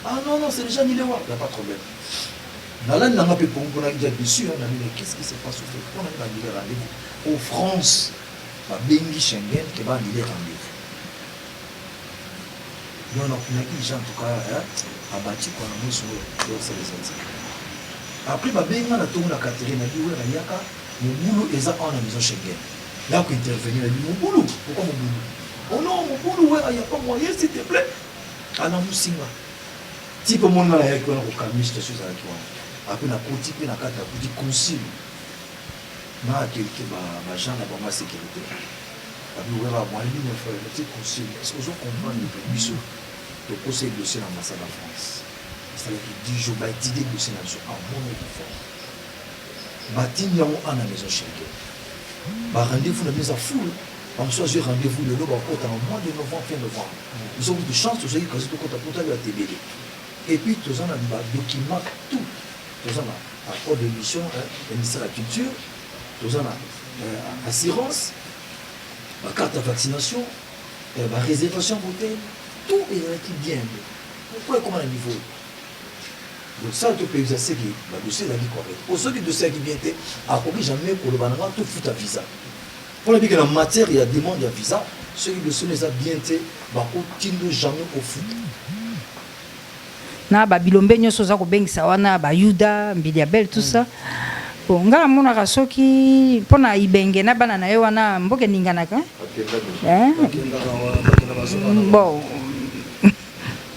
Ah non, non, c'est déjà annulé, il n'y a pas de problème. Dans l'année, on a pu pour la dessus, on a dit, qu'est-ce qui se passe au fait? On a annulé rendez-vous. Au France, Bengi Schengen, et va annuler rendez-vous. Donc, on a dit, en tout cas, à bâti quoi, nous sur les autres. Après, Bengi, on a tourné la Catherine, on a dit, oui, il y a mon boulot, et ça, on a maison Schengen. Là, on intervenir, on a dit, mon boulot, pourquoi mon boulot? Oh non, mon boulot, il n'y a pas moyen, s'il te plaît. Ah non, nous, singa. Type mon nom, il y a quelqu'un qui a calmé cette chose avec moi. Après, on a continué à faire des consignes. On a quelqu'un qui a ma sécurité. Après, on a fait des consignes. Est-ce que vous comprenez le conseil de dossier dans l'ambassade de France? C'est-à-dire que 10 jours, il y a 10 dossiers dans un bon effort. Il y a un maison Schengen. Rendez-vous dans la maison foule. On choisit rendez-vous le mois de novembre, fin novembre. Nous avons de chance, nous avons quasi tout compte à porter à la TBD. Et puis, nous avons un document, tout. Nous avons un accord de mission, le ministère de la Culture, nous avons une assurance, une carte de vaccination, une réservation d'hôtel, tout est bien. Pourquoi comment un niveau? Donc ça, tu peux exercer le dossier est correct. Pour ceux qui dossier qui bien été, à quoi jamais pour le banana, tout fout à visa. Pour dire que la matière, il y a demande de visa, ceux qui dossier les a bien été, bah continue jamais au foot. Na babilombe nyoso za kobengisa wana ba Yuda Mbiliabel tout ça bon ngala mona kasoki pona ibenge na bana na ye wana mboke ninganaka bon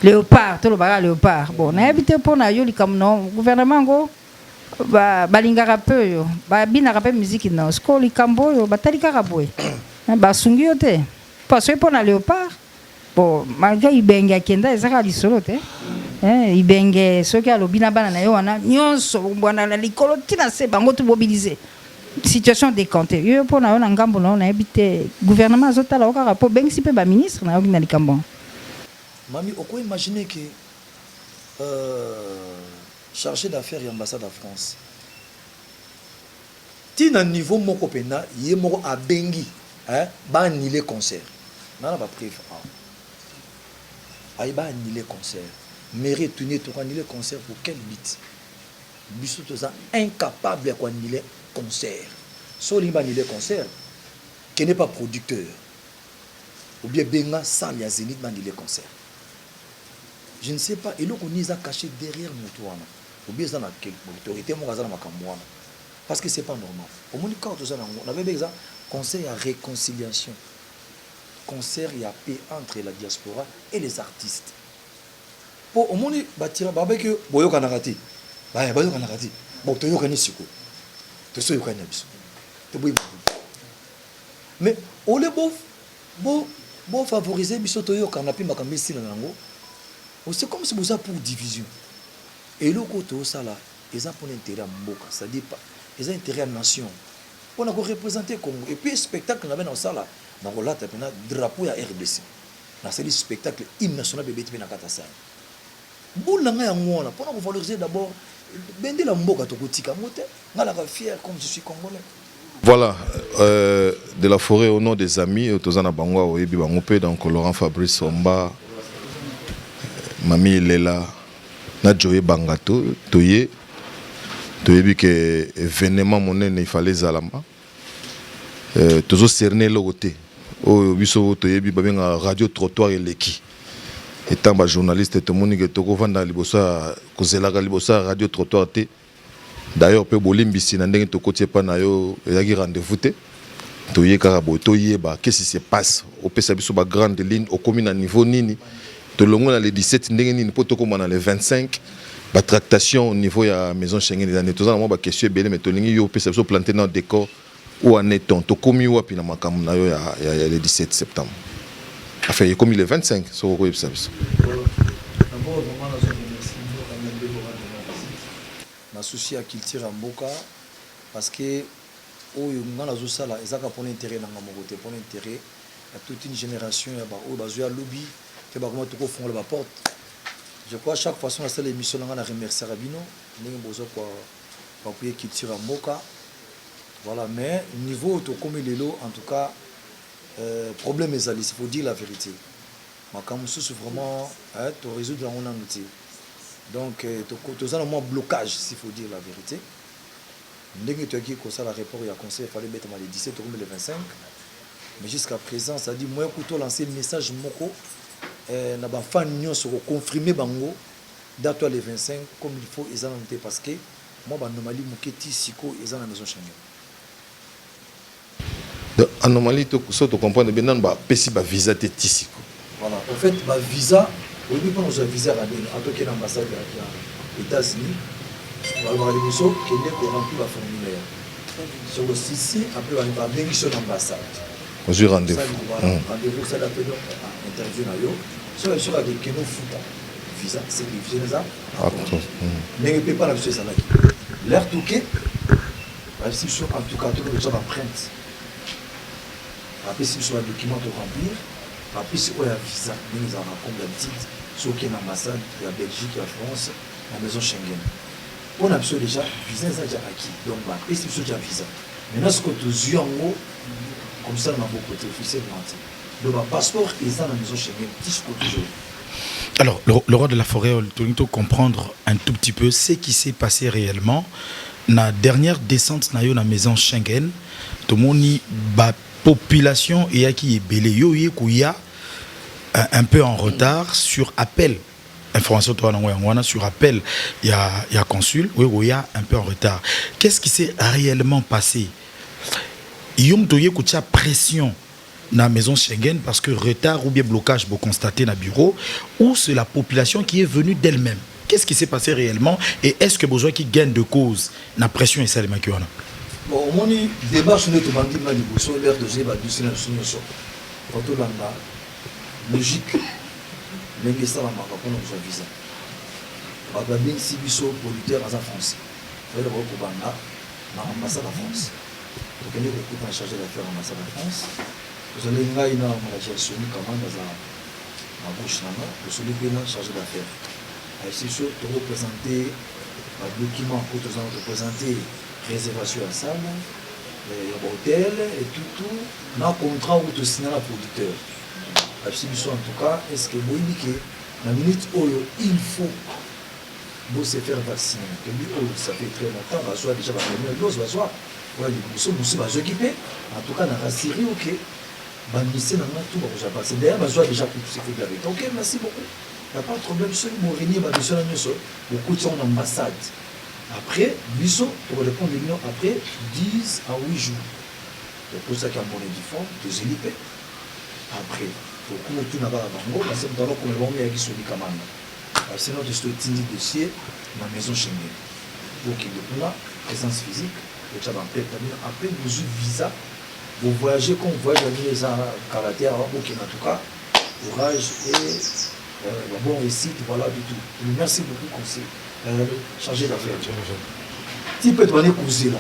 léopard to lo ba léopard bon na habité pona yo likamno gouvernement ngo ba lingaka peu yo ba bina ka musique na skoli kambo yo batalika ka boy ba sungi yo te parce que pona léopard bon malgré ibenge akenda ezaka lisolo te ibenge soki alobi na bana na yo wana nyonso bwana na likolo tina se bango to mobiliser situation décomptée yo pona yo na ngambo na na habité gouvernement azotala okaka po bengisi pe ba ministre na yo na likambo. Mami, on peut imaginer que chargé d'affaires et ambassade de France, si à un niveau moko pena, il y a à bengi, ba annuler concert. Non, pas prévu. Ah, ba annuler concert. Mairie tourner pour annuler concert pour quel but? Bissot incapable de annuler concert. Si on annuler concert, qui n'est pas producteur, ou bien benga sans les zénith annuler concert. Je ne sais pas, et là on est caché derrière nous, ou bien ça n'a quelle autorité, parce que c'est pas normal. Au moins quand on avait besoin conseil à réconciliation, concert et à paix entre la diaspora et les artistes. Pour au moins bâtir que boyo kanarati, boyo kanarati, bon tu yokani siko, tu so yokani abiso, tu boy. Mais on le beau favoriser biso to yokanapi makamisi na nango. C'est comme si vous avez pour division. Et le côté ça là, ils ont pour intérêt à Mboka, ça dit pas. Ils ont intérêt à la nation. On a représenté Congo. Et puis le spectacle qu'on avait dans ça là, dans le drapeau à RDC. C'est le spectacle hymne national bébé qui est dans Katassa. Boulanga ya ngona, pour nous valoriser d'abord, bende la Mboka to kotika mote, ngala fier comme je suis congolais. Voilà, de la forêt au nom des amis, Tozana Bangwa, Oyebi Bangope, donc Laurent Fabrice Omba. Mami Lela na Joye Bangato toye bi que événement monene il fallait zalamba tozo cerner le côté o biso toye bi babenga radio trottoir eleki étant ba journaliste to moni que toko vanda libosa kozelaka libosa radio trottoir te d'ailleurs pe bolimbisi na ndenge toko tie pa na yo yaki rendez-vous te toye kaka bo toye ba qu'est-ce qui se passe au pesa biso ba grande ligne au commune à niveau nini. Tout le monde a les 17, les 25, la tractation au niveau de la maison Schengen. Il y a une question, mais il y a planté dans le décor où en est-on? Il y a le 17 septembre. Enfin, il y a comme le 25, c'est ce que je sais. Je suis à culture à Mboka parce que pour l'intérêt pour l'intérêt à toute une génération, il y a lobby. Je crois chaque fois que c'est l'émission, on a remercié Rabino, on a culture à Mboka. Voilà, mais niveau comme il est là, en tout cas, problème est il faut dire la vérité. Mais comme c'est vraiment, tu résoudre la outil. Donc, tu as un blocage, s'il faut dire la vérité. Dès que tu as dit que ça, la rapport, il y a conseil, il fallait mettre les 17 ou les 25. Mais jusqu'à présent, ça dit, moi, écoute, lancer le message, moko, n'a pas fan union sur confirmer bango, date les 25, comme il faut, ils en ont été parce que moi, normalement, moketi siko, ils en ont la maison Schengen. Anomalie, tu comprends bien, non, bah, pessi, bah, visa, t'es tisiko. Voilà, en fait, bah, visa, au début, quand on a visa, en tant que l'ambassade des États-Unis, on va avoir les missions qui n'est qu'on remplit la formulaire. Sur le CC, après, on va bien sur l'ambassade. On a rendez-vous. Rendez-vous, ça l'appelle donc interview. Sur le sur des kénos fouta. Visa, c'est des visas. Mais on ne peut pas la visiter ça là. L'air touqué, si sur en tout cas, tout le monde empreinte. Après, si sur un document de remplir, après, si on a visa, nous avons comme d'habitude, sur une ambassade, la Belgique, la France, la maison Schengen. On a besoin déjà visa, ça déjà acquis. Donc, après, si sur déjà visa. Maintenant, ce que tu as en haut, comme ça, on a beaucoup côté officiellement. Donc, le passeport est dans la maison Schengen, toujours. Alors, le roi de la forêt, on doit comprendre un tout petit peu ce qui s'est passé réellement. La dernière descente dans la maison Schengen, tout le monde la population qui est belé, il y a un peu en retard sur appel. Information sur appel, il y a consul, il y a un peu en retard. Qu'est-ce qui s'est réellement passé? Il y a une pression dans la maison Schengen parce que retard ou bien blocage vous constatez dans le bureau, ou c'est la population qui est venue d'elle-même. Qu'est-ce qui s'est passé réellement et est-ce que besoin qui gagne de cause la pression et celle qui bon, on y débat sur notre bandit mal de sur l'air de Zéba du Sénat sur nos sorts. Quand on a logique, mais ça va marquer pour nos visa. On va bien si biso producteur en France. On va le Banda dans l'ambassade de France. Donc on est chargé d'affaires en ambassade de France. Vous allez voir une gestion comment dans la bouche là-bas, celui qui est chargé d'affaires. C'est sûr, de représenter un document pour te représenter réservation à salle, hôtel et tout, dans le contrat où tu signes le producteur. En tout cas, est-ce que vous indiquez, la minute où il faut se faire vacciner, que lui, ça fait très longtemps, soit déjà la première dose, soit nous sommes équipés, en tout cas, dans la Syrie, ok. D'ailleurs, déjà pour ce que vous ok, merci beaucoup. Il n'y a pas de problème, seul Morini va dessus la nuit, beaucoup de son ambassade. Après, Bissot, pour répondre à l'union, après 10 à 8 jours. C'est pour ça qu'il y a un bon édifiant, des élipés. Après, pour que tout n'a pas à Bango, parce que nous avons comme le qui sont les commandes. C'est notre dossier dans la maison Schengen. Donc, il y a une présence physique, après, vous avez visa. Vous voyagez comme vous voyagez les caractères, en tout cas, courage et bon récit, voilà du tout. Merci beaucoup, conseil. Chargé d'affaires. Tu peux te donner cousin là.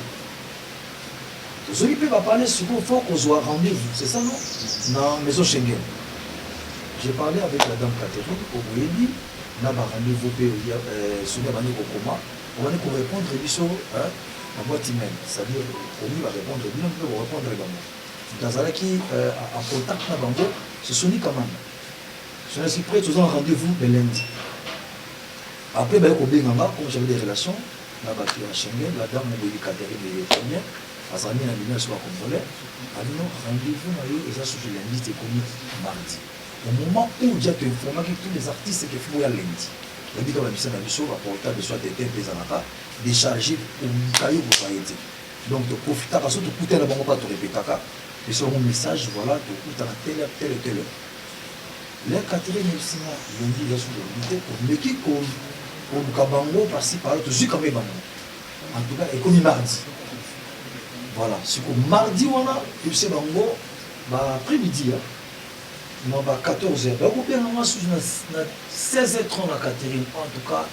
Celui qui va parler, il faut qu'on soit rendez-vous, c'est ça non? Dans la maison Schengen. J'ai parlé avec la dame Catherine, au Bouyedi, on a un rendez-vous, sur le Koma, on va répondre sur la boîte email. C'est-à-dire, on va répondre, on va répondre à Bango. Dans la qui en contact avec Bango, c'est Sony Kamanda. Je suis prêt, tous un rendez-vous le lundi. Après, comme j'avais des relations, la batterie à Schengen, la dame m'a dit Catherine est première, parce qu'elle a mis un soir congolais, elle a dit non, rendez-vous, et ça, je lundi, c'était commis mardi. Au moment où j'ai été informé que tous les artistes qui font lundi, il dit que la mission de la portable soit des déchargé au caillou pour faire. Donc, tu profites parce que tu coûtes la banque pas te répéter. Et sur mon message, voilà, tu coûtes à telle heure. Les Catherine et Sina, lundi, ils sont de mais qui comme Kabango, par-ci, par-là, tu suis comme Bango. En tout cas, et comme mardi. Voilà, c'est comme mardi, on a, tu sais, Bango, après-midi, non, 14h. Donc, bien, on a 16h30 à Catherine. En tout cas,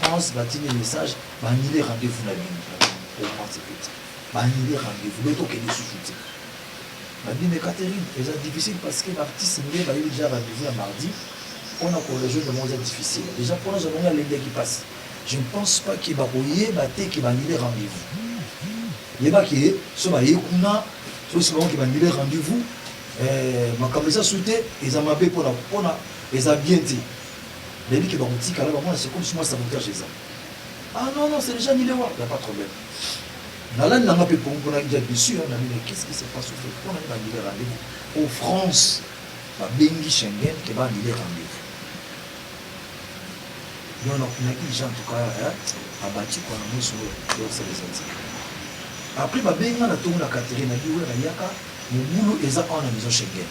France, va tirer le message, va annuler rendez-vous dans le va annuler rendez-vous. Le temps qu'elle est sous-soutien. Ma dit, mais Catherine, c'est difficile parce que l'artiste va eu déjà rendez-vous un mardi. On a pour le jeu de monde difficile. Déjà, pour nous, on a l'idée qui passe. Je ne pense pas qu'il va annuler rendez-vous. Il va qui est, ce va y kuna, ce va annuler rendez-vous. Ma caméra sauté, ils ont mappé pour la, ils ont bien dit. Les qui vont dire que c'est comme si moi sabotage les gens. Ah non, non, c'est déjà Nilewa, il n'y a pas de problème. Dans l'année, on a pu pour dire dessus, on a dit, mais qu'est-ce qui se passe au fait? On a dit, rendez-vous. Au France, à Bengi Schengen, qui va annuler rendez-vous. Donc, on a dit, en tout cas, à bâti, quoi, on a mis sur les autres. Après, Bengi, on a tourné la Catherine, on a dit, il y a mon boulot, et ça, on a mis au Schengen.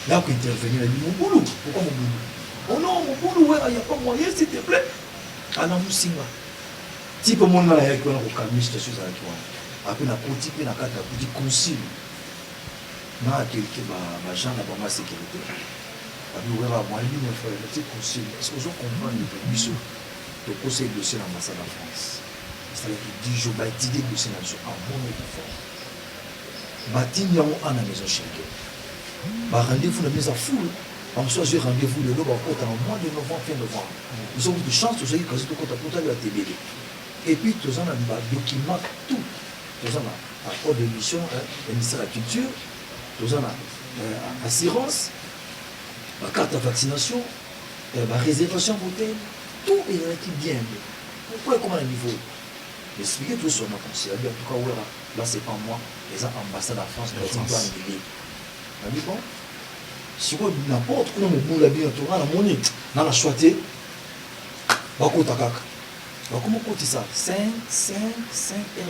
Là, on a intervenu, on a dit, mon boulot, pourquoi mon boulot? Oh non, mon boulot, il n'y a pas moyen, s'il te plaît. Ah non, nous, c'est moi. Si pour moi, on a calmé cette chose avec moi. Après, on a continué à faire des consignes. On a quelqu'un qui a la sécurité. On a des consignes. Est-ce que vous comprenez le mission de conseil de dossier dans l'ambassade de France? C'est-à-dire que 10 jours, il y a 10 dossiers dans un bon effort. Il y a un maison Schengen. Rendez-vous dans la maison foule. On choisit rendez-vous le mois de novembre, fin novembre. Nous avons de chance, nous avons quasi tout compte à la télé. Et puis, nous avons un document, tout. Nous avons un accord de mission, le ministère de la Culture, nous avons assurance, la carte de vaccination, la réservation d'hôtel, tout est bien. Pourquoi comment le niveau? Expliquez tout sur ma conseil. En tout cas, là, c'est pas moi, les ambassades de France, nous avons annulé. On dit bon? Si vous n'importe où, vous avez un choisi, vous avez comment côté ça 5 heures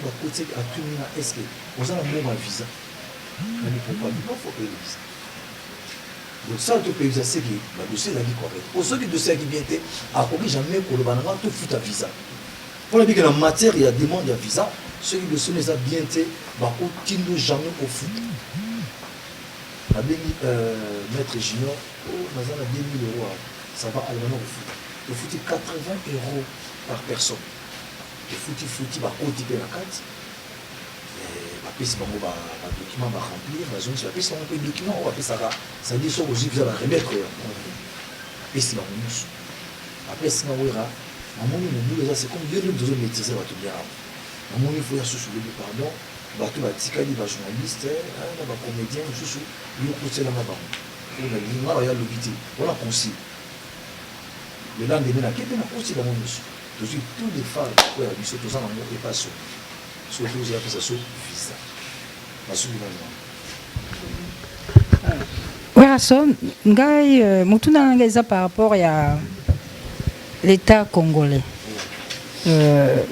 de côté à tout le monde. Est-ce que vous avez un moment visa? Mais pourquoi il faut payer le visa? Donc ça, tout pays visa, c'est que le dossier est correct. Pour ceux qui dossier qui vient, à quoi jamais pour le banana, tout fout à visa. Pour dire que la matière, il y a demande de visa, ceux qui dossier les a bien été, ils ne jamais au foot. Maître Junior, on a 2000 €, ça va à l'année au foot. Il faut 80 € par personne. Il faut typer la carte. Si on a un document à remplir, si on a un document, on va faire ça. Ça dit que vous allez remettre. Et si on a après, si on a c'est comme Dieu nous besoin de maîtriser votre bien. Il faut y associer le pardon. Bateau va tikali va journaliste, va comédien, chouchou, il faut la maban. On a le vité, on a concis. Le lendemain, la quête n'a pas aussi dans mon monsieur. Tous les femmes, qui ont mis tous en amour et pas sur. Surtout, ils ont fait ça sur visa. Pas sur Oui, Rasson, Ngai, Moutouna Nangaisa par rapport à l'État congolais.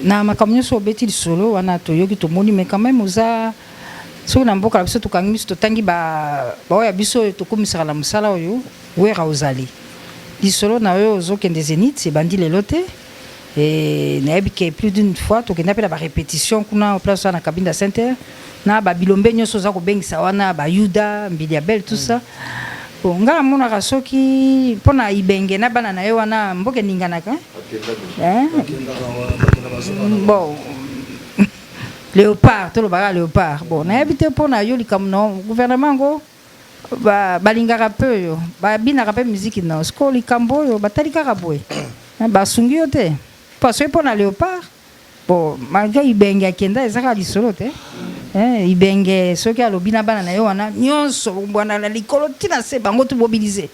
Na makamyo so beti solo wana to yoki to moni mais quand même oza so na mboka biso to kangi biso to tangi ba ya biso to komisaka la musala oyo wera ozali di solo na yo zo kende Zénith c'est bandi lelote et na ebike plus d'une fois to kenda pe la répétition kuna au place na cabine de Sainte na ba bilombe nyoso za ko bengisa wana ba Yuda Mbiliabel tout ça bon ngala mona kasoki pona ibenge na bana na yo wana mboke ninganaka bon léopard tout le baga léopard bon na habité pona yo likamno gouvernement go balingaka peu yo babinaka pe musique na sko likambo yo batalika boye ba sungi yo te parce que pona léopard bon malgré ibenge akenda ezaka lisolo te ibenge soki alobi na bana na yo wana nyonso bwana na likolo tina se bango to mobiliser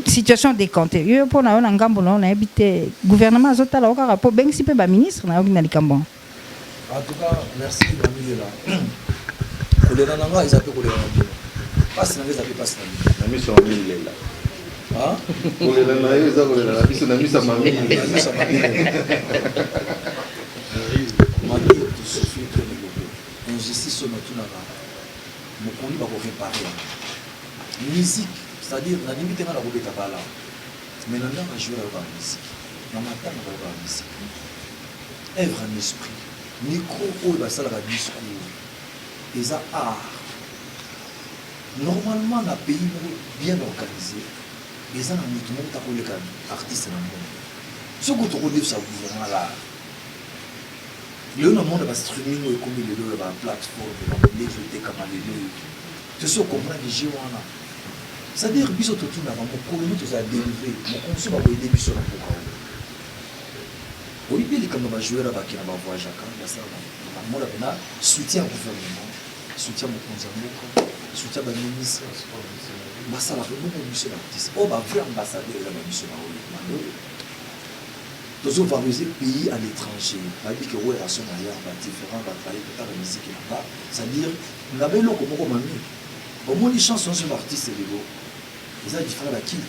situation décantée yo pona yo na ngambo na habité gouvernement azotala okaka po bengisi pe ba ministre na yo na likambo. En tout cas merci de milieu là kolera nanga isape kolera na passe na visa pe passe na mission mille là ah kolera na yo za kolera na mission na mission mami mali to souffrir que injustice sur notre nava mon connu va réparer musique c'est-à-dire la limite na la robeta bala mais là on va jouer la musique dans ma tête on va la musique œuvre en esprit micro ou la salle de discours des arts normalement dans pays bien organisé les gens ont tout le monde a les artistes dans le monde ce que tu connais ça gouvernement là le monde va streaming comme il est la plateforme les des camarades tu sais comprendre les gens là c'est-à-dire biso tout na mon colonie tout ça dérivé mon conso va aider biso na pourquoi Olivier comme va jouer là qui na va voyager quand ça va mon là soutien au gouvernement soutien au Konzamoko soutien au ministre bah ça va beaucoup biso l'artiste oh bah vrai ambassadeur là biso na Toujours valoriser le pays à l'étranger. On dit que ouais, à son ailleurs, différents, travailler pour la musique là-bas. C'est-à-dire, on avait l'eau comme on dit. Au moins, les chansons sur l'artiste et l'eau. Ils ont différents la quitte.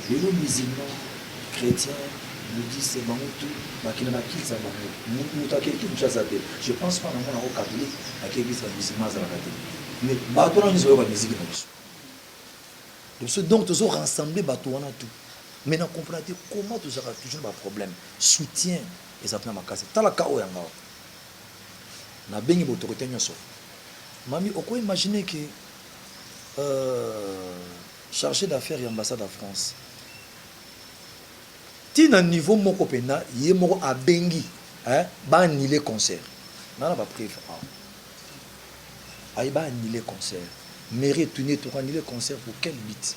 Les lots musulmans, chrétiens, bouddhistes, tout, qui n'a pas quitte ça. Je pense pas dans le catholique, à qui église musulmane à la catholique. Mais, bateau, on a la musique. Donc, toujours rassembler bateau, on a tout. Mais on comprend comment tu auras toujours un problème. Soutien, et ça peut ma casse. T'as la KO yanga. Na bengi l'autorité nyoso. Mami, on peut imaginer que chargé d'affaires et l'ambassade de France. Si à un niveau moko pena, yé moko a bengi, ba annuler concert. Nana ba préfère. Aïe ba annuler concert. Mais retourner pour annuler concert pour quel but?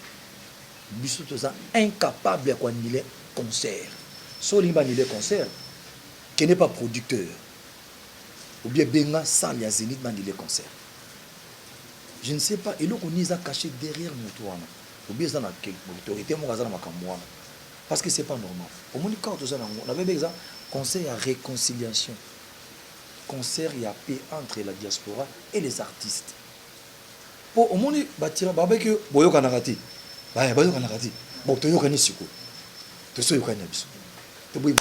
Biso toza incapable d'annuler concert. So li ba annuler concert, qui n'est pas producteur. Ou bien benga salle ya Zénith ba annuler concert. Je ne sais pas, et l'autre on y a caché derrière mon toit. Ou bien ça na quelle autorité mon gazana makamwana. Parce que c'est pas normal. Au moins quand on avait besoin conseil à réconciliation. Concert et à paix entre la diaspora et les artistes. Au moins bâtir barbecue boyo kanarati. Bah boyo kanarati. Bon to yo kanisuko. To so yo kanabiso. To boy.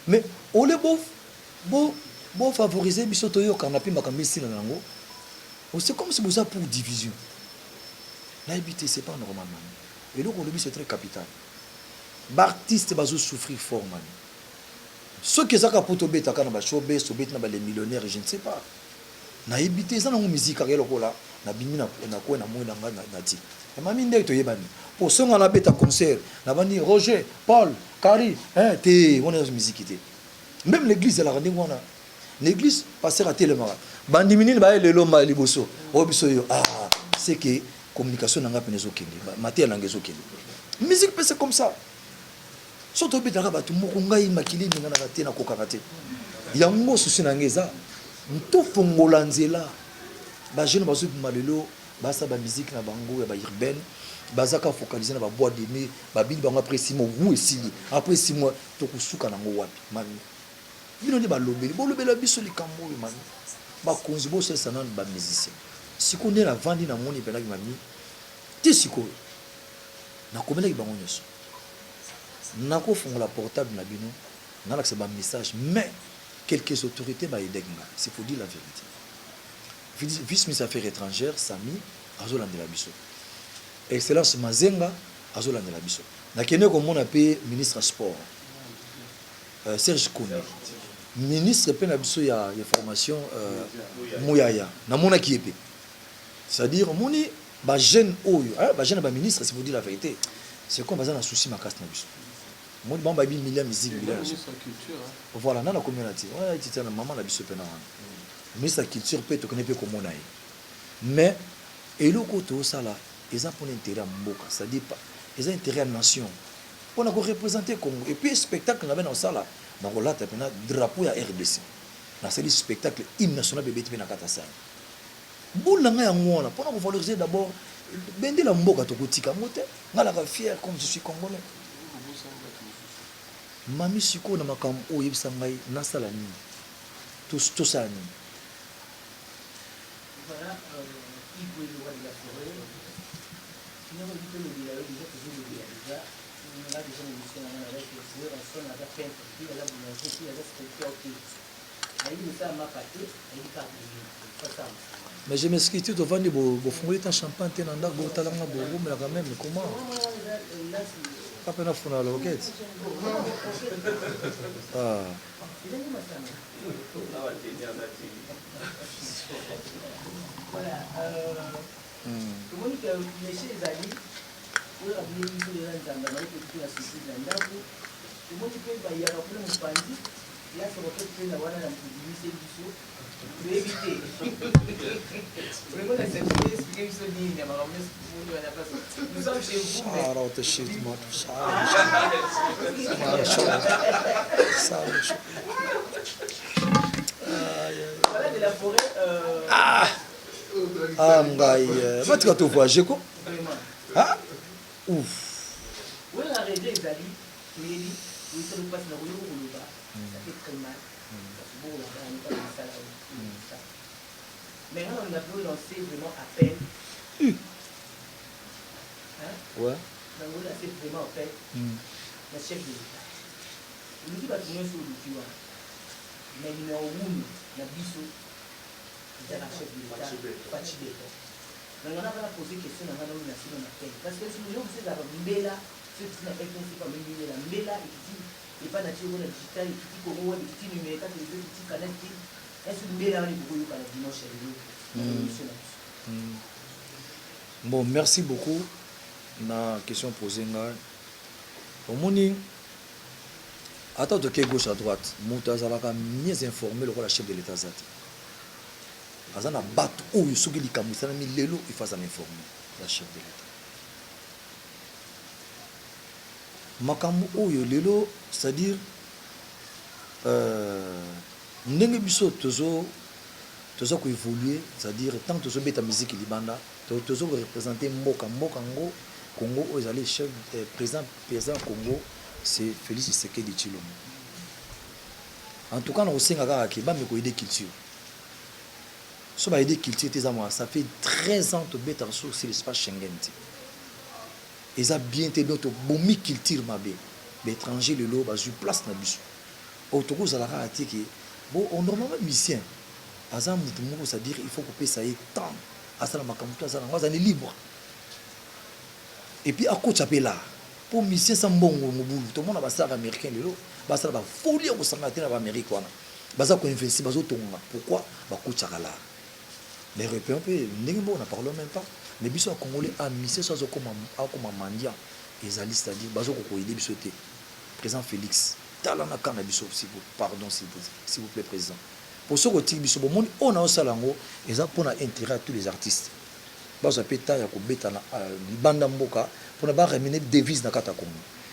Mais on les beau favoriser biso to yo kanapi makambisi na nango. C'est comme si vous avez pour division. L'habité c'est pas normal. Et donc on le dit c'est très capital. L'artiste va souffrir fort man. Ceux qui sont pour tomber takana ba showbiz, sobet na ba les millionnaires, je ne sais pas. Na habité ça na musique à là, na bimi na ko na moyo na ti. Et mami ndé to yebani. Pour ceux on a beta concert, na bani Roger, Paul, Carrie, té on a musique té. Même l'église elle a rendez on a. L'église passer à télé mara. Bandi minine ba le loma liboso. Obiso yo c'est que communication n'a pas penezo kende. Maté na ngezo kende. Musique c'est comme ça. Surtout betaka batu mokonga imakili ninga na kate na kokakate. Yango souci na ngeza. Nto fongola nzela. Ba jeune bazo malelo, basa ba musique na bango ya ba urbaine, bazaka focaliser na ba bois de nuit, ba bili bango après 6 mois ou esili. Après 6 mois to kusuka nango wapi mami. Bino ni ba lobeli, bo lobela biso likambo yo mami. Ba konzi bo se sanan ba musicien. Siko ne la vandi na moni pena ki mami. Ti siko. Na komela ki bango nyoso. Nako fongola portable na bino, na la c'est ba message mais quelques autorités ba edegna, c'est faut dire la vérité. Vice-ministre des Affaires étrangères Sami azolanda la biso. Excellence Mazenga azolanda la biso. Na kene ko mona pe ministre sport. Serge Koné. Ministre pe na biso ya formation Mouyaya. Na mona ki epé. C'est-à-dire moni ba jeune oyo, ba jeune ba ministre, c'est faut dire la vérité. C'est comme bazana souci ma casse na biso. Moi bon ba bi milliard musique milliard. Voilà, na la communauté. Ouais, tu na maman la biso pe na. Mais sa culture peut te connaître comme on a. Mais et le côté ça là, ils ont pour intérêt à mboka, ça dit pas. Ils ont intérêt à nation. On a représenter Congo et puis spectacle là dans ça là, donc là tu as drapeau à RDC. Là c'est le spectacle hymne national bébé tu na katasa. Boula nga ngona, pour nous valoriser d'abord bende la mboka to kotika mote, ngala ka fier comme je suis congolais. Mami siko na makam o yebisa ngai na sala ni. Tout ça ni. Voilà, il faut le voir de la forêt. Nous avons dit que le village déjà toujours le village. Déjà, on a déjà une mission avec le Seigneur, on a fait un petit peu, là, on a fait un petit peu, il nous a mappé, il a fait Mais je m'excuse, tu dois vendre des fonds de champagne, tu as un beau talent, mais quand même, comment? Pas peine à fondre la roquette. Ah. Voilà. Comment dire que monsieur Zali, pour appeler les gens dans la main, pour la société dans la main, comment dire que il y a un problème au pays, là c'est votre train d'avoir un publicité du saut, pour éviter. Vraiment la sécurité, c'est quelque chose de bien, nous sommes chez vous. Shout out to shit, man. Voilà de la forêt. Ngai, va te voyager quoi? Vraiment. Ah? Ouf. Où est la région Zali? Oui, ça nous passe dans le ça fait très mal. Parce que bon, on n'est pas dans ça là. Maintenant, on a pu lancer vraiment appel. Hein? Ouais. On a lancé vraiment appel. Le chef de l'État. Il dit que tu es sur le tueur. Mais il y a un na biso. Il y a un chef de l'État. Fatigué. Donc on a posé question dans la nomination de appel. Parce que si nous avons fait la mbela, ceux qui n'appellent pas même la mbela et pas naturel digital et qui Congo et qui numérique et les petits canaux qui est-ce que mbela on est beaucoup à la dimanche et Bon, merci beaucoup. Na question posée là. Au moni attends de quelle gauche à droite, Moutazalaka mieux informé le rôle chef de l'État zati. Azana bat ou yusugi likamusana mi lelo il faut en informer la chef de l'État. Makamu oyo lelo c'est-à-dire ndenge biso tozo ko évoluer, c'est-à-dire tant tozo beta musique libanda, tozo représenter mboka ngo Congo aux allez chef président Congo c'est Félix Tshisekedi Tshilombo. En tout cas, on sait que ba me ko aider culture. So ba aider culture ça fait 13 ans que beta sur l'espace Schengen. Ils a bien été donc bomi culture mabe. L'étranger le lo ba sur place na biso. Autoko za la rati que bon on normalement musicien. Azam mutumo ça dire il faut couper ça et temps. Asala makamto asala ngwa za ni libre. Et puis à quoi tu là pour musicien sans bon mobulu tout le monde a basar américain lelo basar ba folie au sangate na Amérique wana baza ko investir bazo tonga pourquoi ba kuchaka là les Européens peut ndingo na parle même pas mais biso a congolais a musicien ça zo comme mandia ezali c'est-à-dire bazo ko aider biso té président Félix tala na kana biso si vous pardon s'il vous plaît président pour ce côté biso bon monde on a au salango eza pour intérêt à tous les artistes bazo peta ya ko beta na banda mboka pour ne pas ramener devise dans kata Congo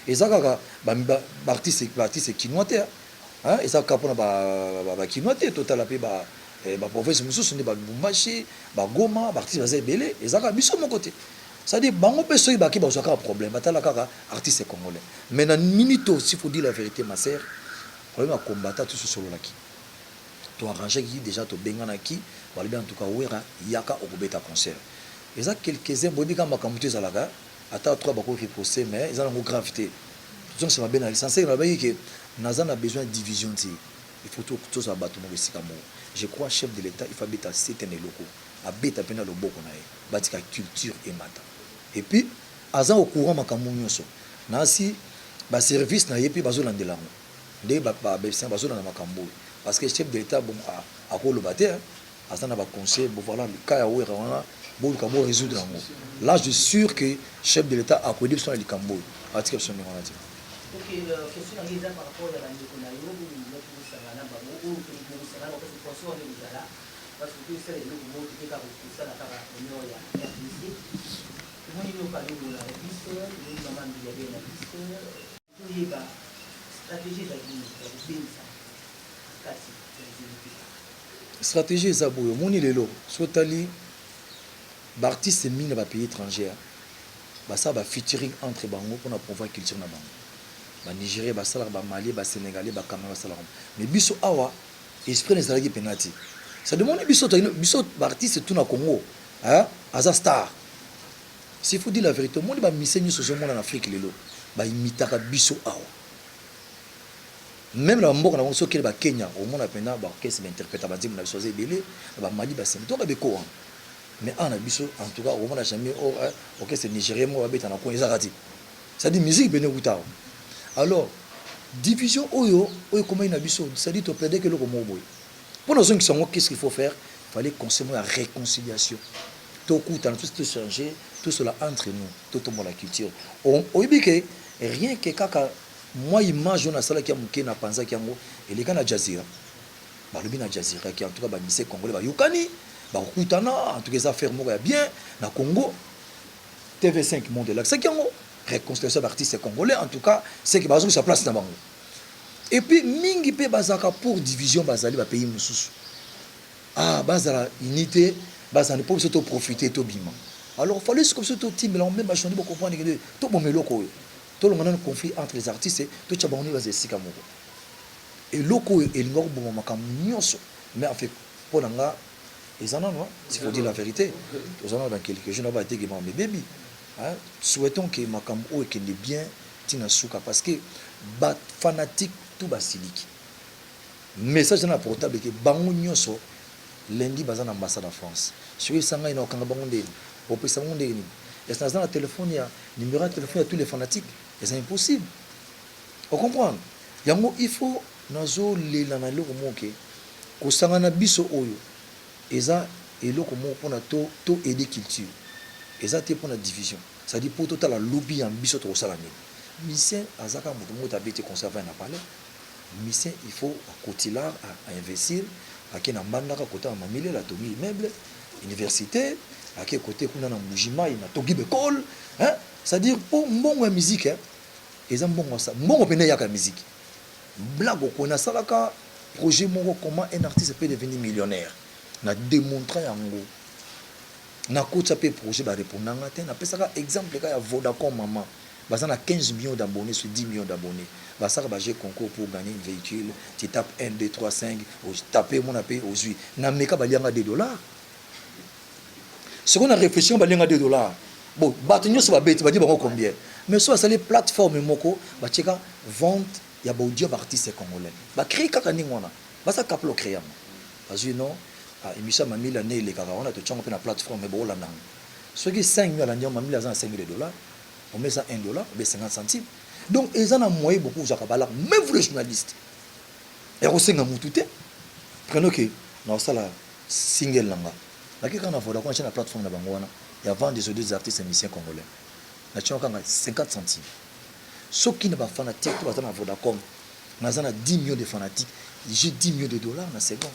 et ça kaka ba artiste kinoité hein et ça kapona ba kinoité total pe ba province mususu ne ba Lubumbashi ba Goma ba artiste bazé belé et ça ka biso mon côté ça dit bango pe soki ba ki ba soka problème batala kaka artiste congolais mais na minute s'il faut dire la vérité ma sœur problème à combattre tout ce solo là qui to arranger qui déjà to bengana qui ba en tout cas wera yaka okobeta concert et ça quelques-uns boni kama kamuté zalaka attends trois beaucoup reposer mais ils ont une gravité donc c'est ma bien licencié là que Nazan a besoin de division il faut tout ça battre mon sikamo je crois chef de l'État il faut bêta c'est un locaux à bêta pena le boko nae batika culture et mata et puis azan au courant makamu nyonso nasi ba service na yepi bazolandela ngo nde ba besa bazolanda makambo parce que chef de l'État bon a ko le bater azan ba conseil bon voilà le cas ya wera wana bon kabo résoudre ngo là je suis sûr que chef de l'État a connu son likambo atika son ngo na ti OK question à l'État par rapport à la Nicolas pour ça là ba ou pour ça là parce que pour ça on est là parce que c'est le mot qui est pour ça là par union ya musique moi il pas de la piste il maman il y avait la piste pour y ba stratégie de ça stratégie za boyo moni lelo sotali l'artiste mine va pays étrangère bah ça va featuring entre bango pour promouvoir culture na bango ba Nigeria ba sala ba Mali ba Sénégalais ba Cameroun sala mais biso awa esprit les alagi penalty ça demande biso artiste tout na Congo hein aza star s'il faut dire la vérité monde ba missenyo sur ce monde en Afrique lelo ba imitaka biso awa même la mboka na so kele ba Kenya au monde apena ba orchestre interprète ba dim na choisir belé ba Mali ba sem to ka beko mais en abisso en tout cas au moins jamais OK c'est nigérien moi habite na ko ezakati ça dit musique bene kutao alors division oyo comment une abisso ça dit to plaider que le comme boy pour nos gens qui sont qu'est-ce qu'il faut faire il fallait consommer la réconciliation tout kuta tout changer tout cela entre nous tout monde la culture on que rien que kaka moi image on a sala qui a muké na panza qui yango et les gars na Jazeera ba lobi na Jazeera qui en tout cas ba lycée congolais ba yukani bakutana en tout cas ça faire moko bien na Congo TV5 monde là c'est qui en réconciliation d'artistes congolais en tout cas c'est que bazo sa place na bango et puis mingi pe bazaka pour division bazali ba pays mususu bazala unité bazana pour surtout profiter to bima alors fallait comme ça tout team là même ba chonder pour comprendre que to bomelo ko tout le monde a un conflit entre les artistes, tout le monde va se dire et loko et l'ingor bon makam nyonso mais en fait pour nanga ils en ont non il faut dire la vérité ils en ont dans quelques jours va dire mais baby hein souhaitons que makam o et que les bien tina souka parce que bat fanatique tout basiliki message dans la portable que bango nyonso lundi bazan ambassade en France sur sanga ina kanga bango ndeni au pesa bango ndeni et ça dans le téléphone ya numéro de téléphone à tous les fanatiques et c'est impossible on comprend yango il faut nazo lela na loko moke ko sangana biso oyo eza eloko moko pona to aider culture eza te pona division ça dit pour total la lobby en biso to sala ni musicien azaka moto moko tabete conserver na parler musicien il faut à cotilar à investir à kena mandaka kota mamile la tomi immeuble université à quel côté kuna na mujima ina togi bekol hein ça dire pour mbongo ya musique hein eza mbongo ça mbongo pene ya ka musique blague qu'on a salaka projet moko comment un artiste peut devenir millionnaire na démontrer yango na kota pe projet ba répondre ngate na pesaka exemple ka ya Vodacom maman baza na 15 millions d'abonnés sur 10 millions d'abonnés basaka ba jeu concours pour gagner un véhicule tu tapes 1 2 3 5 ou taper mon appel aux yeux na meka ba lianga $2 ce qu'on a réfléchi ba lianga $2 bon batunyo so ba beti ba di ba combien mais soit ça les plateformes moko ba cheka vente il y a beaucoup d'artistes congolais ba créer kaka ningona ba sa kaplo créer parce que non a émission mamie l'année les kaka on a tout chango pe na plateforme bo la nang ce qui 5 000 l'année mamie la $5 000 on met ça $1 ou 50 centimes donc ils en ont moyen beaucoup za kabala même vous les journalistes et on sait ngamu tout prenons que non ça la single langa la qui quand on voit la plateforme na bangwana il y a vend des artistes et musiciens congolais na chango 50 centimes. Ceux qui ne sont pas fanatiques, tout le monde Vodacom, nous avons 10 millions de fanatiques, j'ai 10 millions de dollars dans la seconde.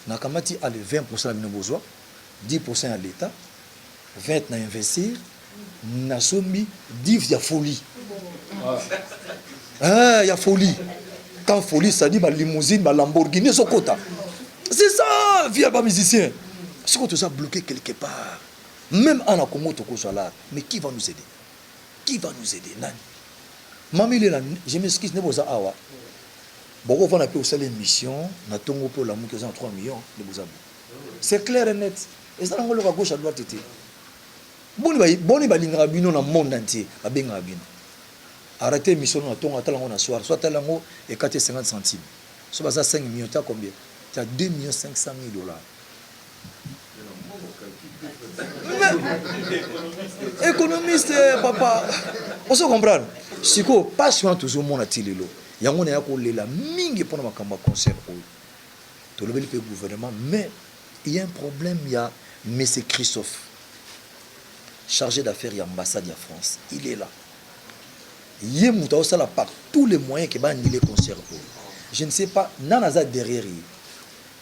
Nous avons 20% de nos besoins, 10% à l'État, 20% à investir, nous avons mis 10 il y a folie. Il y a folie. Quand folie, ça dit ma limousine, ma Lamborghini, c'est quota. C'est ça, via les musiciens. C'est qu'on nous a bloqué quelque part. Même en a Congo, mais qui va nous aider? Qui va nous aider? Nani? Mami là, je m'excuse, ne vous awa. Bon, on a pu aussi l'émission, na tongo pour l'amour que 3 millions de vous abou. C'est clair et net. Et ça, on le va gauche à droite. Boni balinga bino na monde entier, babenga bino. Arrêtez l'émission na tongo atala on a soir, soit talango et 50 centimes. Soit ça 5 millions, tu as combien? Tu as 2 500 000 $. Économiste, papa, on se comprend. Si vous pas souvent toujours mon atilelo, il y a un ko lela mingi pour ma kamba concert. Tout le gouvernement, mais il y a un problème, il y a M. Christophe, chargé d'affaires et ambassade de France. Il est là. Il y a par tous les moyens qui va annuler le concert. Je ne sais pas, nanaza derrière.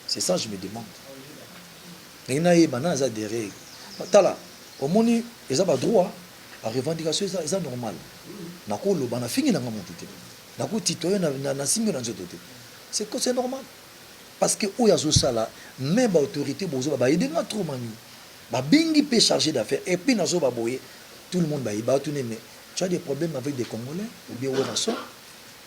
C'est ça je me demande. Il y a nanaza derrière. Tala, au moins, ils ont droit à revendication, c'est normal. Nako lo bana fingi na ngamotuté. Nako titoyo na singo na nzototé. C'est normal. Parce que où yazo sala, même ba autorité bozo ba aider nga trop manu. Ba bingi peut charger d'affaires et puis nazo ba boyer tout le monde ba tout mais tu as des problèmes avec des Congolais ou bien Werason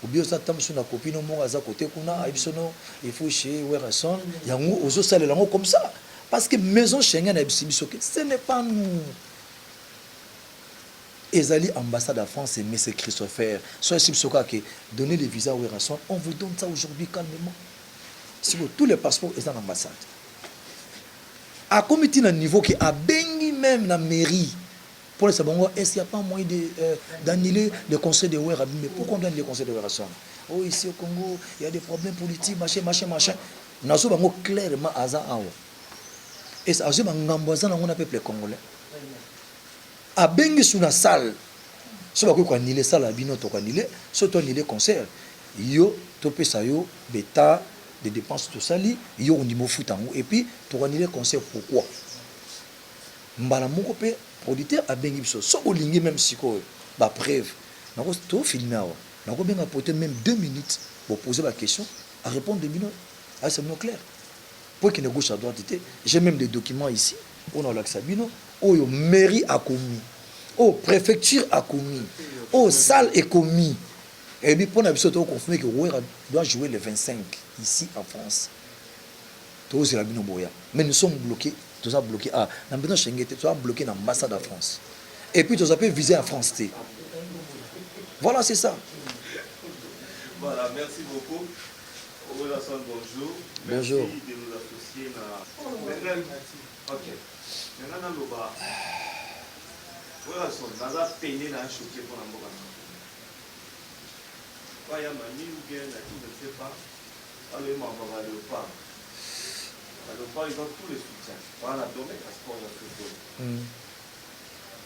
ou bien ça tam sur na copine mo aza côté kuna abisono il faut chez Werason yango ozo sala lango comme ça. Parce que maison Schengen a ce n'est pas nous. Ezali ambassade à France et M. Christopher. Soit si vous avez donné les visas aux Werason, on vous donne ça aujourd'hui calmement. Si vous tous les passeports sont en ambassade. À comité à niveau qui a béni même la mairie. Pour les Sabongo, est-ce qu'il n'y a pas moyen d'annuler le conseil de Werason? Mais pourquoi on donne le conseil de Werason? Oh, ici au Congo, il y a des problèmes politiques, machin. Nous avons clairement à ça. Et ça, je on a peuple congolais. A bengi sous la salle. Si on a annulé ça, la bino to annulé, surtout annulé concert. Yo topé ça yo bêta des dépenses tout ça li, yo on niveau foutango et puis to annulé concert pourquoi? Mbala moko pe producteur a bengi biso. So olingi même siko ba preuve. Nako to filmer awa. Nako benga porter même 2 minutes pour poser la question à répondre de minutes. Ah c'est clair. Pour qu'il ne gauche à droite, j'ai même des documents ici, on a l'accès à Bino, où la mairie a commis. oh préfecture a commis, oh salle est commis. Et puis pour nous confirmer que Ouera doit jouer le 25 ici en France. Mais nous sommes bloqués, nous sommes bloqués à nous sommes bloqués dans l'ambassade de France. Et puis nous avons visé en France. Voilà, c'est ça. Voilà, merci beaucoup. Bonjour. Bonjour. Merci de nous associer. Ok. Maintenant, nous allons peiner dans un choqué pour la mort. Il y a mamie ou bien, je ne sais pas. Alors, il m'a envoyé le pas. Le pas, ils ont tous les soutiens. Voilà, domaine, parce qu'on a fait tout.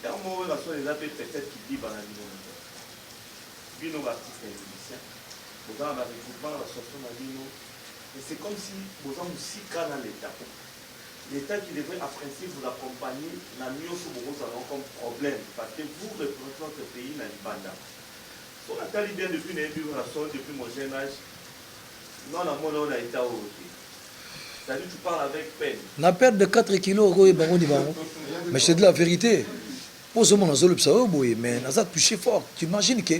Et à un moment, la soirée, les appels peut-être qui dit dans la vie. Puis nos artistes et musiciens. Vous avez un regroupement, la chanson a dit non. Et c'est comme si vous avez aussi cas dans l'État. L'État qui devrait, à principe, vous accompagner, n'a mieux que vous avez comme problème. Parce que vous représentez notre pays dans le Banda. On a tali bien depuis depuis mon jeune âge. Non, on a été au c'est-à-dire tu parles avec peine. La perte de 4 kilos, mais c'est de la vérité. Pour ce moment, mais on a touché fort. Tu imagines que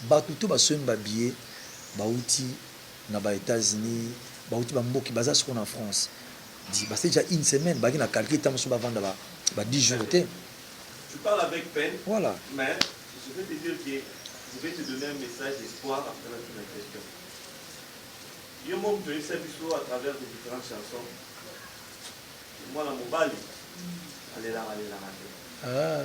Batuto va se habiller, Bauti, aux États-Unis, Bauti, Bamboki, Bazas en France. C'est déjà une semaine, bah, il a calculé tant sur 10 jours. Tu parles avec peine. Voilà. Mais je vais te dire que je vais te donner un message d'espoir après la question. Il y a un moment où je sais à travers des différentes chansons. Moi, la mobile, allez là. Ah.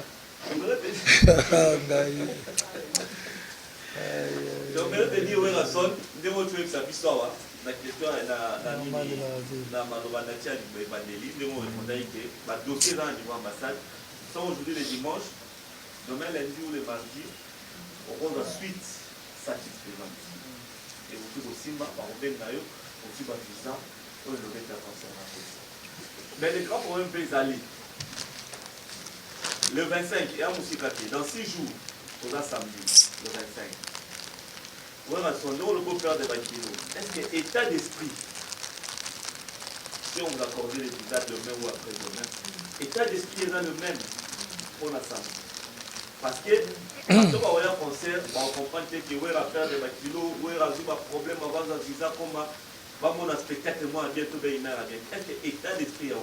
Donc, je vais te dire où est la sonne. Dès que tu veux que ça puisse avoir, la question est dans ma novanatia du Bandeli. Dès que je répondais que ma dossier dans l'ambassade, sont aujourd'hui les dimanches, demain lundi ou le mardi, on rend la suite satisfaisante. Et vous pouvez aussi, aussi visa, pour le mettre à conservation. Mais les grands problèmes peuvent aller. Le 25, il y a un musicaté. Dans 6 jours, on a samedi, le 25. Voilà, son nom, le beau père de Bakilo. Est-ce que état d'esprit, si on vous accorde les visas demain ou après-demain, état d'esprit est dans le même pour la samedi. Parce que, quand on va un concert, on comprend que oui, la perte de Bakilo, oui, il y a un problème avant un visa, comme on a spectacle, moi, bientôt, est-ce que état d'esprit est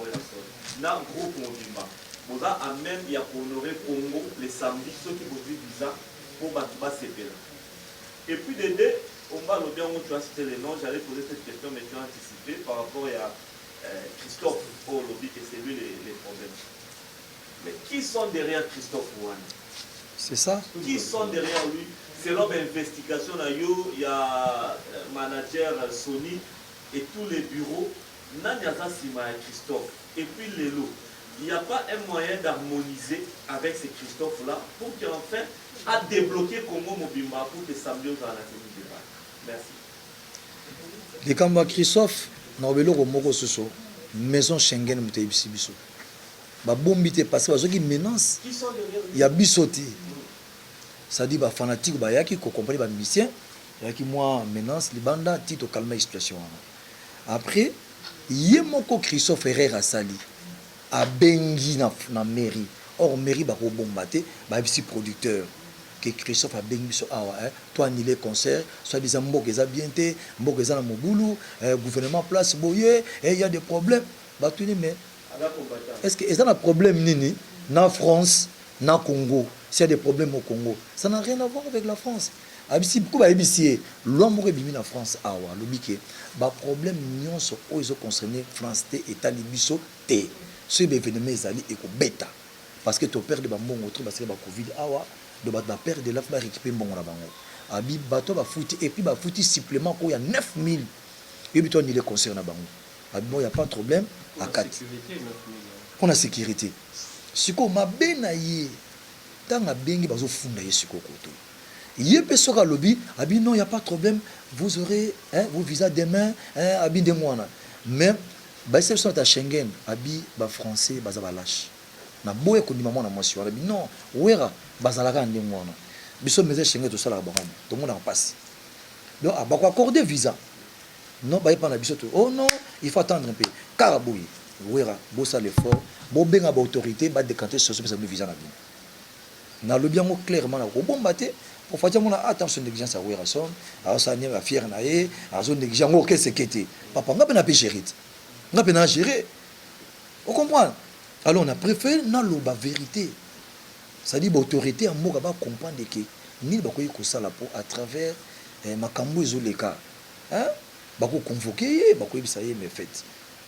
dans le groupe Mondimba? Vous avez même, il y a honoré Congo les samedis, ceux qui vous disent visa pour Batouba Sepela. Et puis, Dédé, on va le bien où tu as cité les noms, j'allais poser cette question, mais tu as anticipé par rapport à Christophe, au lobby, que c'est lui les problèmes. Mais qui sont derrière Christophe Ouane? C'est ça. Qui sont derrière lui? Selon l'investigation, il y a manager Sony et tous les bureaux. Nanyasa Sima et Christophe. Et puis Lélo. Il n'y a pas un moyen d'harmoniser avec ces Christophe-là pour qu'enfin, à débloquer Congo Mobimba pour que samedi dans la tenue du débat. Merci. Les Kamba Christophe, nous avons maison Schengen, nous avons biso. Ba bombi te passé parce qu'ils menacent. Il y a bisoté. Ça dit ba fanatique ba yaki ko comprendre ba musicien, yaki moi menace les bandes tito calmer la situation. Après yemoko Christophe Herrera sali a bengi na mairie. Or mairie ba ko bombaté, ba bisi producteur que Christophe a bengi so awa toi annuler concert, soit des mbok eza bien té, mbok eza na mobulu, gouvernement place boye et il y a des problèmes. Ba tuni mais est-ce que ça a un problème nini na France, na Congo? S'il y a des problèmes au Congo, ça n'a rien à voir avec la France. Abisi beaucoup abisi l'homme aurait bimi na France awa le biké ba problème nion so o ils ont concerné France té état libiso té. Ce événement ezali et ko beta parce que ton père de ba mbongo trop parce que ba Covid awa de ba père de la fa récupérer mbongo na bango. Abi bato ba fouti et puis ba fouti supplément ko ya 9000. Et puis toi ni les concerts na bango. Abi bon y a pas de problème à 4. On a sécurité. Siko mabe na ye tanga bengi bazo funda ye siko koto. Yé pesoka lobby, abi non, il n'y a pas de problème, vous aurez vos visas demain, abi de moi. Mais, bah, c'est sur ta Schengen, abi, bah, français, bah, ça va lâcher. Na boye ko ni maman na monsieur, abi non, ouera, bah, ça la rende moi. Biso mes Schengen tout ça là, tout le monde en passe. Donc, bah, quoi accorder visa. Non, bah, il pas na biso tout. Oh non, il faut attendre un peu. Carabouille, ouera, bossa l'effort, bon ben à autorité, bah, décanter sur ce visa na bien. na lobi yango clairement na kobomba te pour faire mon attention négligence à Werason à Sani à fier na ye à zone négligence ngo ke sekete papa nga pena pe gérer nga pena gérer on comprend alors on a préféré na loba vérité ça dit autorité en moka ba comprendre que ni ba koyi ko sala pour à travers makambo ezoleka hein ba ko convoquer ba koyi bisa ye mais fait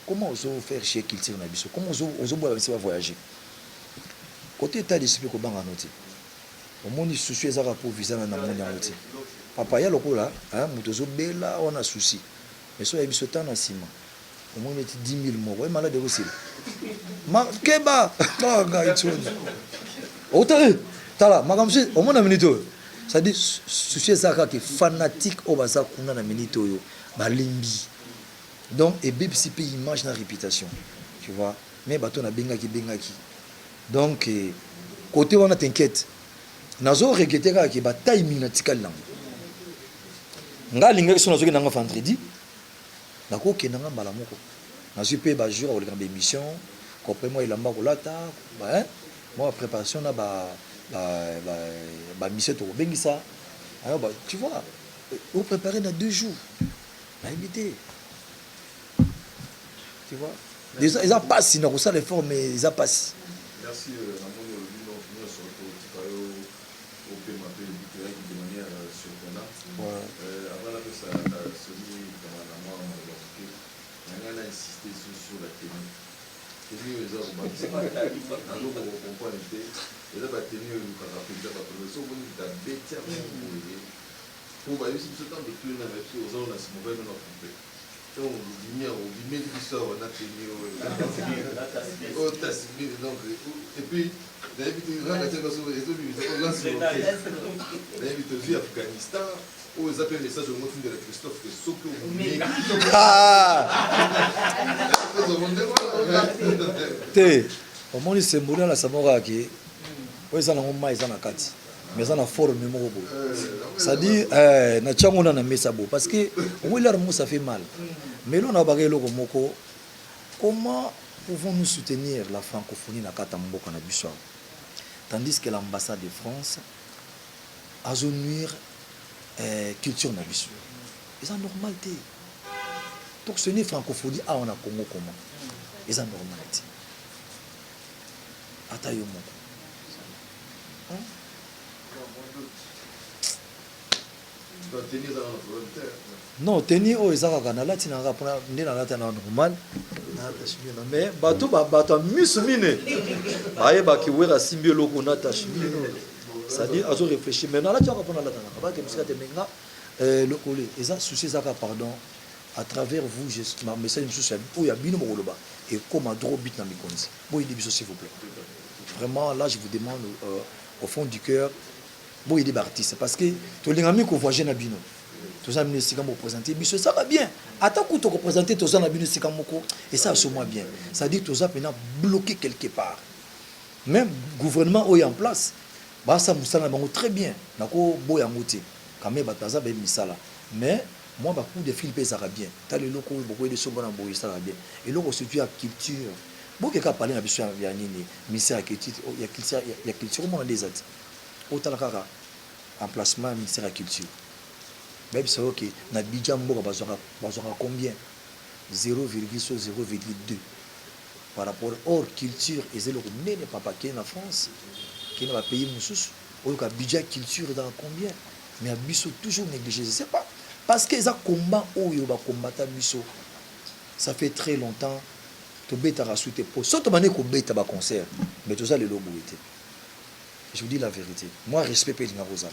comment on faire chez culture na biso comment on boire va voyager côté état d'esprit ko banga noté au monde souci ezaka pour visa na monde yango te papa ya lokola hein mutozo bela on a souci mais so ya biso temps na sima au moins 10 000 mots ouais malade aussi ma keba ga itoni autant tala makamsi au moins na minute ça dit souci ezaka que fanatique au baza kuna na minute yo balimbi donc et BPCP image na réputation tu vois mais bato na bengaki donc côté on a t'inquiète nazo regretter ka ke ba timing na tikal lang nga linga so nazo ke nanga vendredi na ko ke nanga mbala moko nazo pe ba jour au grand émission comprends moi il a mako lata ba moi préparation na ba mission to bengisa alors bah tu vois on préparer dans 2 jours na invité tu vois déjà ils a passé na ko ça l'effort mais ils a passé merci de manière surprenante. Avant la ça celui dans la mort on a insisté sur la tenue. Tenue les autres comprendre les autres tenue le caractère pas le so on da bête pour ba aussi ce temps de plus na même aux on a ce mauvais non complet. Donc on dit qui sort on a tenu au tasmi donc et puis d'habitude regarder dans sur les d'habitude vie Afghanistan où ils appellent message au mot de Christophe que Soko te au moins c'est moulin la samora qui ouais ça na ngoma ils na kati mais ça na forme moko bo ça dit na chango na mesa bo parce que au là ça fait mal mais là on a bagay loko moko comment pouvons-nous soutenir la francophonie na kata mboka na biso tandis que l'ambassade de France a nuire culture na biso c'est normalité pour ce n'est francophonie on a Congo comment c'est normalité atayo moko non tenir o ezaka na lati na rapona ndena lati na normal na tashimina mais bato misumine aye baki wera simbi loko na tashimina ça dit azo réfléchir maintenant là tu vas prendre la tana ba ke musika te menga le collé eza souci zaka pardon à travers vous juste ma message monsieur ou ya bino mokoloba et comme droit bit na mikonzi boy dibiso s'il vous plaît vraiment là je vous demande au fond du cœur bon il est artiste parce que to lingami ko voyager na bino to ça mine sika mo présenter biso ça va bien ata ku to ko présenter to ça na bino sika moko et ça se moi bien ça dit to ça maintenant bloqué quelque part même gouvernement est en place ba ça musala bango très bien nako boya ngoti quand même bataza ba misala mais moi ba coup de Philippe ça va bien ta le loko beaucoup de sobona boya ça va bien et loko surtout à culture boke ka parler na biso ya nini ministère ya culture ya culture comment on des autres autant kaka emplacement ministère de la culture même c'est ok na bidja mboka bazora combien 0,02 par rapport hors culture et c'est le nene papa qui est en France qui n'a pas payé mususu au ka bidja culture dans combien mais biso toujours négligé je sais pas parce que ça combat oyo ba combattre biso ça fait très longtemps to beta rasouté pour surtout mané ko beta ba concert mais tout ça le logo était. Je vous dis la vérité. Moi, respect pour les Rosa.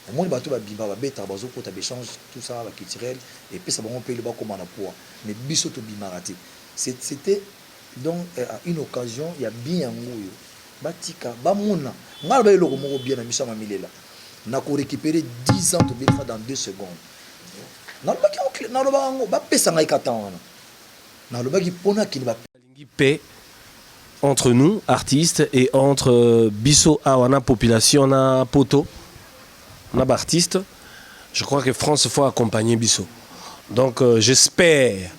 Au moins, bateau va bimba, va bêta, bazo côté d'échange, tout ça, la culturelle, et puis ça va on paye le bas comme on a poids. Mais biso to bimaraté. C'était donc une occasion, il y a bien un mot. Batika, bamona. Mal ba le mot bien na misa mamile là. Na ko récupérer 10 ans de bêta dans 2 secondes. Na ba ki na ba ngo ba pesa ngai katana. Na lo ba ki pona ki ba paix entre nous, artistes, et entre Bisso, Awana, population, na Poto, na artistes. Je crois que France faut accompagner Bisso. Donc j'espère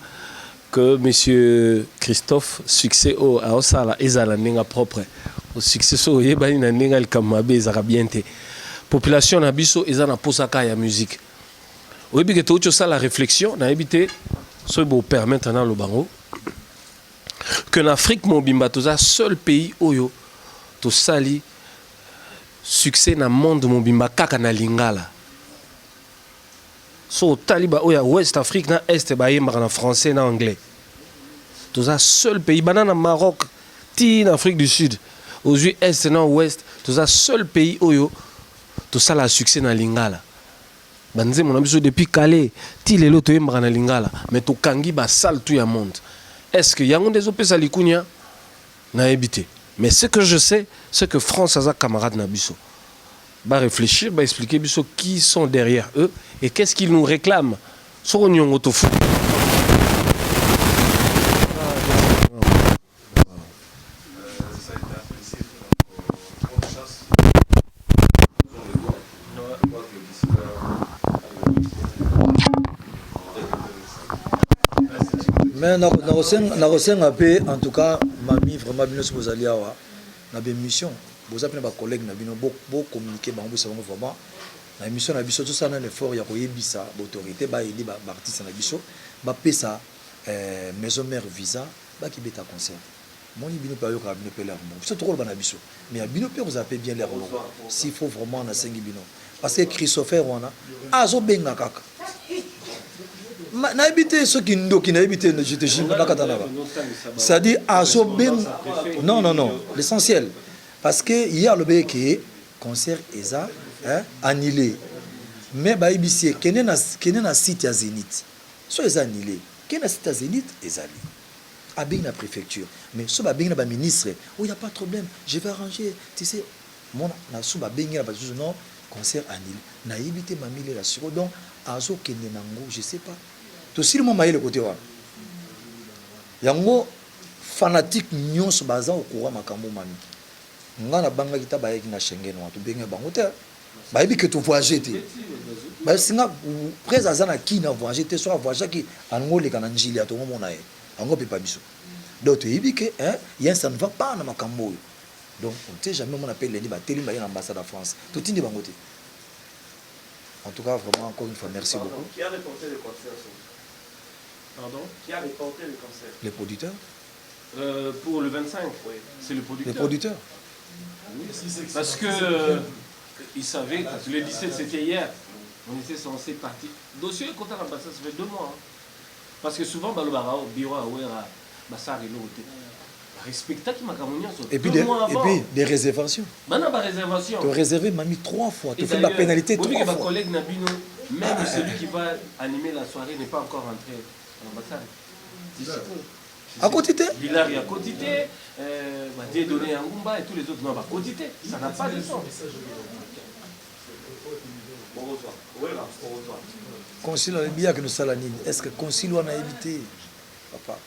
que M. Christophe, succès au Aosala, Ezala, Nenga propre, au succès so yebani na ndenge likamabe ezaka bien te population na biso eza na posaka ya musique oyebi ke toucho ça la réflexion na yebite so bo permettre na lo bango que en Afrique mobimba toza seul pays oyo to sali succès na monde mobimba kaka na lingala so taliba oya West Afrique na Est ba yemba na français na anglais toza seul pays banana Maroc ti en Afrique du Sud aux Est na Ouest toza seul pays oyo to sala succès na lingala banze mon abiso depuis Calais ti lelo to yemba na lingala mais to kangi ba sale tout ya monde est-ce que yango des opesa likunya na ebité mais ce que je sais c'est que France a camarade na biso va réfléchir, va expliquer qui sont derrière eux et qu'est-ce qu'ils nous réclament. Mais en tout cas, mamie vraiment bien vous allez avoir une mission. Vous avez des collègues qui ont communiqué vraiment. La mission na biso tout ça un effort ya koyebisa autorité ba aider ba artiste na biso ba pesa maison mère visa ba ki beta concert. Mon bino pa yo ka bino pe l'air bon. C'est trop ba na biso. Mais bino pe vous appelez bien l'air bon. S'il faut vraiment na sengi bino. Parce que Christopher wana azo benga kaka. Na habité ceux qui ndoki na habité je te jure na katana ba. Ça dit azo benga. Non, l'essentiel. Parce que hier le béké concert eza annulé. Mais bah ibisi kene na site ya Zénith. So eza annulé. Kene na site ya Zénith ezali. Abing na préfecture. Mais so ba bing na ba ministre, oh y a pas de problème, je vais arranger. Tu sais, mon na so ba bing na ba non concert annulé. Na ibité mamile la sur donc azo kene nango, je sais pas. To si le moment le côté wa. Yango fanatique nyonso baza au courant makambo mami. Ngana banga kita ba yeki na Schengen wa to benga bango te. Ba yebi que to voyager te. Ba singa près azana ki na voyager te so voyager ki angole kana njili ato mona ye. Ango pe pa biso. Donc to yebi que hein, ça ne va pas na makambo. Donc on sait jamais on appelle les ba teli ba l'ambassade de France. To tindi bango te. En tout cas vraiment encore une fois merci beaucoup. Qui a reporté le concert? Pardon? Qui a reporté le concert? Les producteurs. Pour le 25, oui. C'est le producteur. Les producteurs. Oui, parce que ils savaient que le 17 c'était hier. On était censé partir. Dossier contre l'ambassade, ça fait 2 mois. Hein. Parce que souvent, au bureau à Ouera, Bassar et l'autre. Respecta qui m'a camonia. Et puis des réservations. Maintenant, ma réservation. Tu as réservé, m'a mis 3 fois. Tu as fait la pénalité 3 fois. Mon collègue Nabino, même celui qui va animer la soirée n'est pas encore rentré à l'ambassade. À côté Bilari à côté, Dédonné à Ngumba et tous les autres non, à côté. Ça n'a pas de sens. Concile le bien que nous salanine. Est-ce que concile on a évité papa?